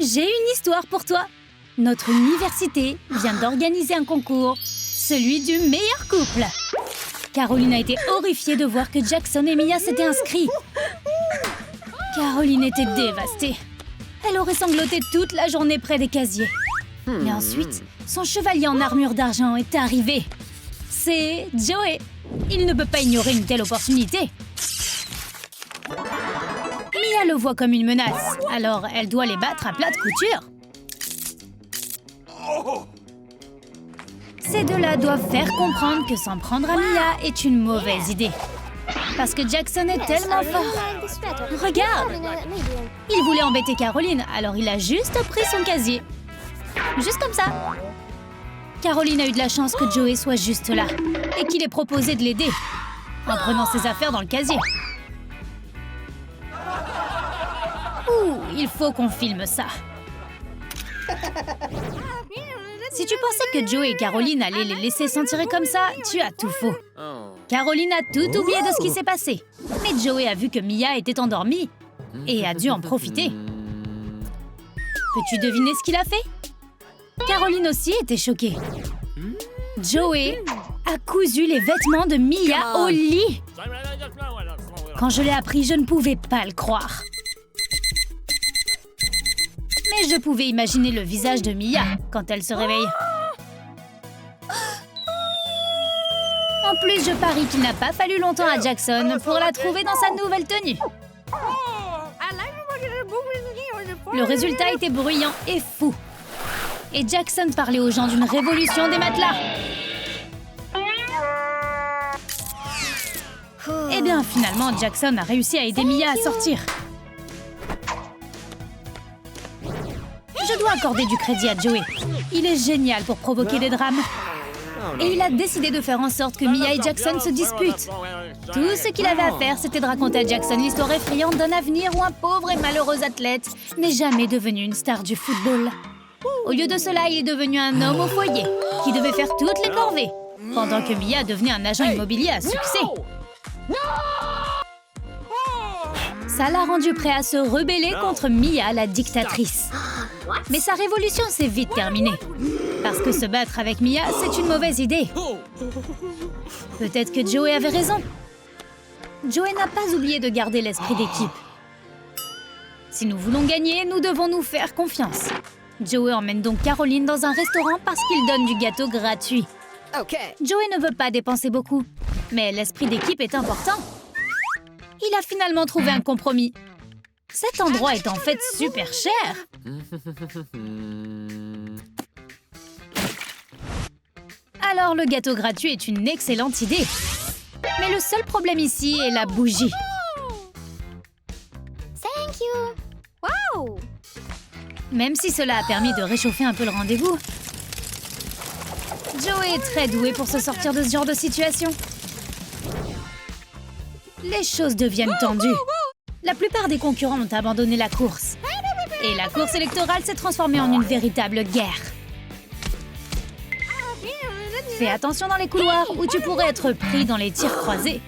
J'ai une histoire pour toi. Notre université vient d'organiser un concours, celui du meilleur couple. Caroline a été horrifiée de voir que Jackson et Mia s'étaient inscrits. Caroline était dévastée. Elle aurait sangloté toute la journée près des casiers. Mais ensuite, son chevalier en armure d'argent est arrivé. C'est Joey. Il ne peut pas ignorer une telle opportunité. Mia le voit comme une menace, alors elle doit les battre à plate couture. Ces deux-là doivent faire comprendre que s'en prendre à Mia est une mauvaise idée. Parce que Jackson est tellement fort. Regarde! Il voulait embêter Caroline, alors il a juste pris son casier. Juste comme ça. Caroline a eu de la chance que Joey soit juste là et qu'il ait proposé de l'aider en prenant ses affaires dans le casier. Ouh, il faut qu'on filme ça. Si tu pensais que Joey et Caroline allaient les laisser s'en tirer comme ça, tu as tout faux. Caroline a tout oublié de ce qui s'est passé. Mais Joey a vu que Mia était endormie et a dû en profiter. Peux-tu deviner ce qu'il a fait? Caroline aussi était choquée. Joey a cousu les vêtements de Mia au lit. Quand je l'ai appris, je ne pouvais pas le croire. Mais je pouvais imaginer le visage de Mia quand elle se réveille. En plus, je parie qu'il n'a pas fallu longtemps à Jackson pour la trouver dans sa nouvelle tenue. Le résultat était bruyant et fou. Et Jackson parlait aux gens d'une révolution des matelas. Eh bien, finalement, Jackson a réussi à aider Mia à sortir. Je dois accorder du crédit à Joey. Il est génial pour provoquer des drames. Et il a décidé de faire en sorte que Mia et Jackson se disputent. Tout ce qu'il avait à faire, c'était de raconter à Jackson l'histoire effrayante d'un avenir où un pauvre et malheureux athlète n'est jamais devenu une star du football. Au lieu de cela, il est devenu un homme au foyer qui devait faire toutes les corvées, pendant que Mia devenait un agent immobilier à succès. Ça l'a rendu prêt à se rebeller contre Mia, la dictatrice. Mais sa révolution s'est vite terminée. Parce que se battre avec Mia, c'est une mauvaise idée. Peut-être que Joey avait raison. Joey n'a pas oublié de garder l'esprit d'équipe. Si nous voulons gagner, nous devons nous faire confiance. Joey emmène donc Caroline dans un restaurant parce qu'il donne du gâteau gratuit. Joey ne veut pas dépenser beaucoup, mais l'esprit d'équipe est important. Il a finalement trouvé un compromis. Cet endroit est en fait super cher. Alors le gâteau gratuit est une excellente idée. Mais le seul problème ici est la bougie. Thank you. Wow. Même si cela a permis de réchauffer un peu le rendez-vous. Joey est très doué pour se sortir de ce genre de situation. Les choses deviennent tendues. La plupart des concurrents ont abandonné la course. Et la course électorale s'est transformée en une véritable guerre. Fais attention dans les couloirs où tu pourrais être pris dans les tirs croisés.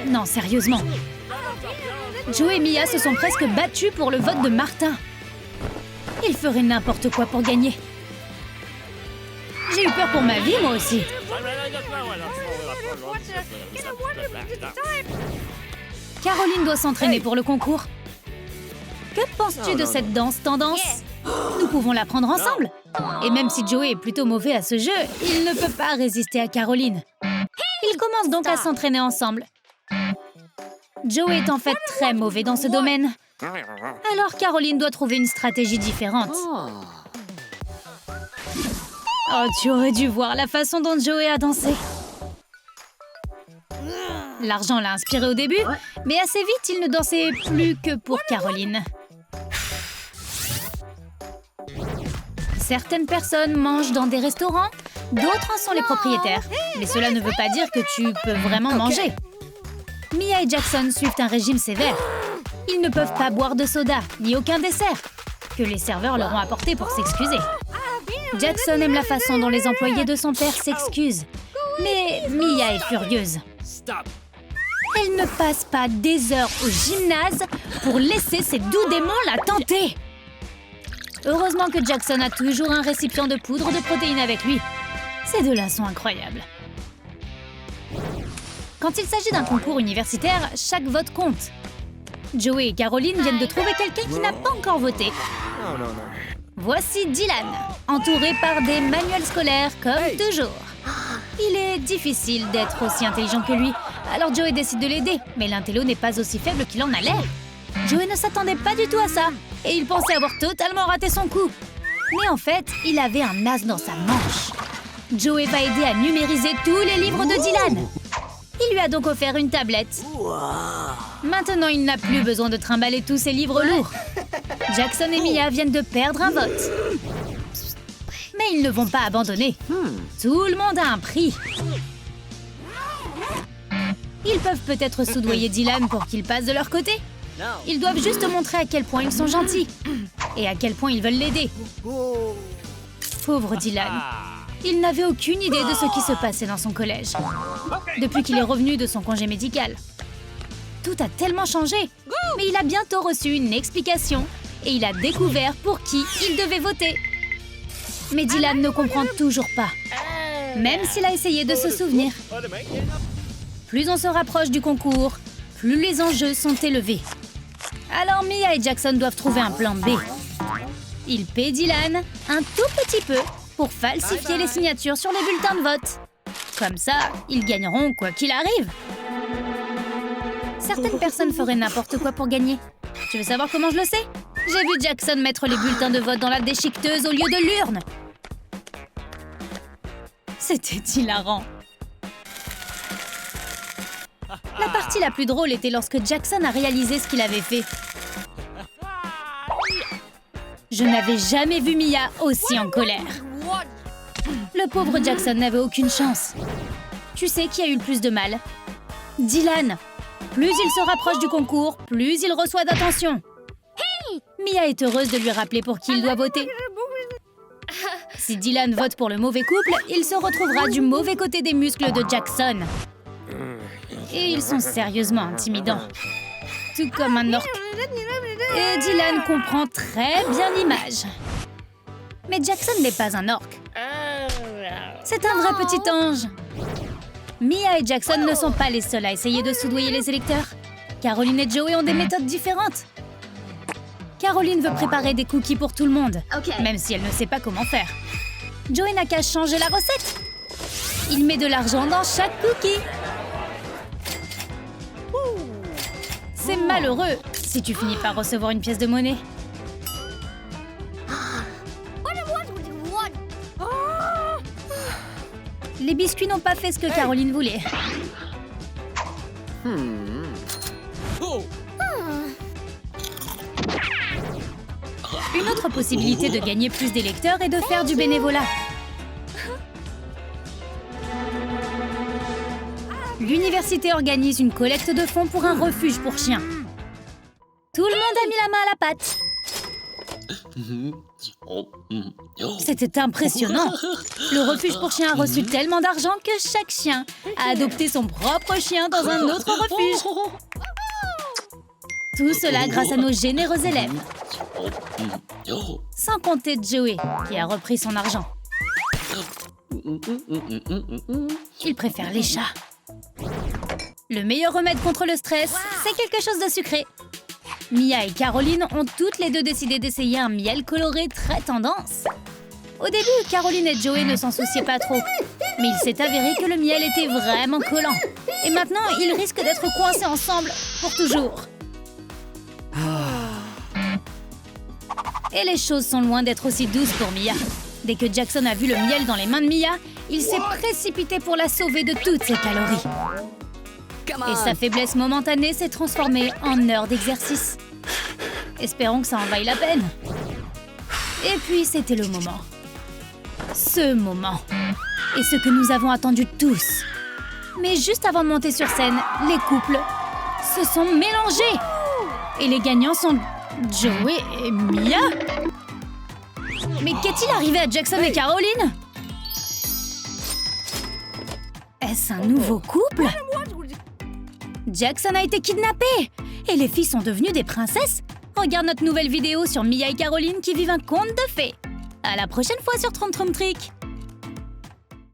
Non, sérieusement. Joe et Mia se sont presque battus pour le vote de Martin. Ils feraient n'importe quoi pour gagner. J'ai eu peur pour ma vie, moi aussi. Caroline doit s'entraîner pour le concours. Que penses-tu de cette danse tendance? Nous pouvons l'apprendre ensemble. Et même si Joey est plutôt mauvais à ce jeu, il ne peut pas résister à Caroline. Ils commencent donc à s'entraîner ensemble. Joey est en fait très mauvais dans ce domaine. Alors Caroline doit trouver une stratégie différente. Oh, tu aurais dû voir la façon dont Joey a dansé. L'argent l'a inspiré au début, mais assez vite, il ne dansait plus que pour Caroline. Certaines personnes mangent dans des restaurants, d'autres en sont les propriétaires. Mais cela ne veut pas dire que tu peux vraiment manger. Mia et Jackson suivent un régime sévère. Ils ne peuvent pas boire de soda, ni aucun dessert, que les serveurs leur ont apporté pour s'excuser. Jackson aime la façon dont les employés de son père s'excusent. Mais Mia est furieuse. Elle ne passe pas des heures au gymnase pour laisser ces doux démons la tenter. Heureusement que Jackson a toujours un récipient de poudre de protéines avec lui. Ces deux-là sont incroyables. Quand il s'agit d'un concours universitaire, chaque vote compte. Joey et Caroline viennent de trouver quelqu'un qui n'a pas encore voté. Voici Dylan, entouré par des manuels scolaires comme toujours. Il est difficile d'être aussi intelligent que lui, alors Joey décide de l'aider, mais l'intello n'est pas aussi faible qu'il en a l'air. Joey ne s'attendait pas du tout à ça, et il pensait avoir totalement raté son coup. Mais en fait, il avait un as dans sa manche. Joey va aider à numériser tous les livres de Dylan. Il lui a donc offert une tablette. Maintenant, il n'a plus besoin de trimballer tous ses livres lourds. Jackson et Mia viennent de perdre un vote. Mais ils ne vont pas abandonner. Tout le monde a un prix. Ils peuvent peut-être soudoyer Dylan pour qu'il passe de leur côté. Ils doivent juste montrer à quel point ils sont gentils et à quel point ils veulent l'aider. Pauvre Dylan. Il n'avait aucune idée de ce qui se passait dans son collège, depuis qu'il est revenu de son congé médical. Tout a tellement changé, mais il a bientôt reçu une explication et il a découvert pour qui il devait voter. Mais Dylan ne comprend toujours pas, même s'il a essayé de se souvenir. Plus on se rapproche du concours, plus les enjeux sont élevés. Alors Mia et Jackson doivent trouver un plan B. Ils paient Dylan un tout petit peu pour falsifier les signatures sur les bulletins de vote. Comme ça, ils gagneront quoi qu'il arrive. Certaines personnes feraient n'importe quoi pour gagner. Tu veux savoir comment je le sais? J'ai vu Jackson mettre les bulletins de vote dans la déchiqueteuse au lieu de l'urne. C'était hilarant. La partie la plus drôle était lorsque Jackson a réalisé ce qu'il avait fait. Je n'avais jamais vu Mia aussi en colère. Le pauvre Jackson n'avait aucune chance. Tu sais qui a eu le plus de mal? Dylan. Plus il se rapproche du concours, plus il reçoit d'attention. Mia est heureuse de lui rappeler pour qui il doit voter. Si Dylan vote pour le mauvais couple, il se retrouvera du mauvais côté des muscles de Jackson. Et ils sont sérieusement intimidants. Tout comme un orque. Et Dylan comprend très bien l'image. Mais Jackson n'est pas un orque. C'est un vrai petit ange. Mia et Jackson ne sont pas les seuls à essayer de soudoyer les électeurs. Caroline et Joey ont des méthodes différentes. Caroline veut préparer des cookies pour tout le monde, même si elle ne sait pas comment faire. Joey n'a qu'à changer la recette. Il met de l'argent dans chaque cookie. C'est malheureux si tu finis par recevoir une pièce de monnaie. Les biscuits n'ont pas fait ce que Caroline voulait. Une autre possibilité de gagner plus d'électeurs est de faire du bénévolat. L'université organise une collecte de fonds pour un refuge pour chiens. Tout le monde a mis la main à la pâte. C'était impressionnant. Le refuge pour chiens a reçu tellement d'argent que chaque chien a adopté son propre chien dans un autre refuge. Tout cela grâce à nos généreux élèves. Sans compter Joey, qui a repris son argent. Il préfère les chats. Le meilleur remède contre le stress, c'est quelque chose de sucré. Mia et Caroline ont toutes les deux décidé d'essayer un miel coloré très tendance. Au début, Caroline et Joey ne s'en souciaient pas trop. Mais il s'est avéré que le miel était vraiment collant. Et maintenant, ils risquent d'être coincés ensemble pour toujours. Et les choses sont loin d'être aussi douces pour Mia. Dès que Jackson a vu le miel dans les mains de Mia, il s'est précipité pour la sauver de toutes ses calories. Et sa faiblesse momentanée s'est transformée en heure d'exercice. Espérons que ça en vaille la peine. Et puis, c'était le moment. Ce moment. Et ce que nous avons attendu tous. Mais juste avant de monter sur scène, les couples se sont mélangés. Et les gagnants sont Joey et Mia. Mais qu'est-il arrivé à Jackson et Caroline? Est-ce un nouveau couple? Jackson a été kidnappé! Et les filles sont devenues des princesses? Regarde notre nouvelle vidéo sur Mia et Caroline qui vivent un conte de fées. À la prochaine fois sur Trom Trom Trick!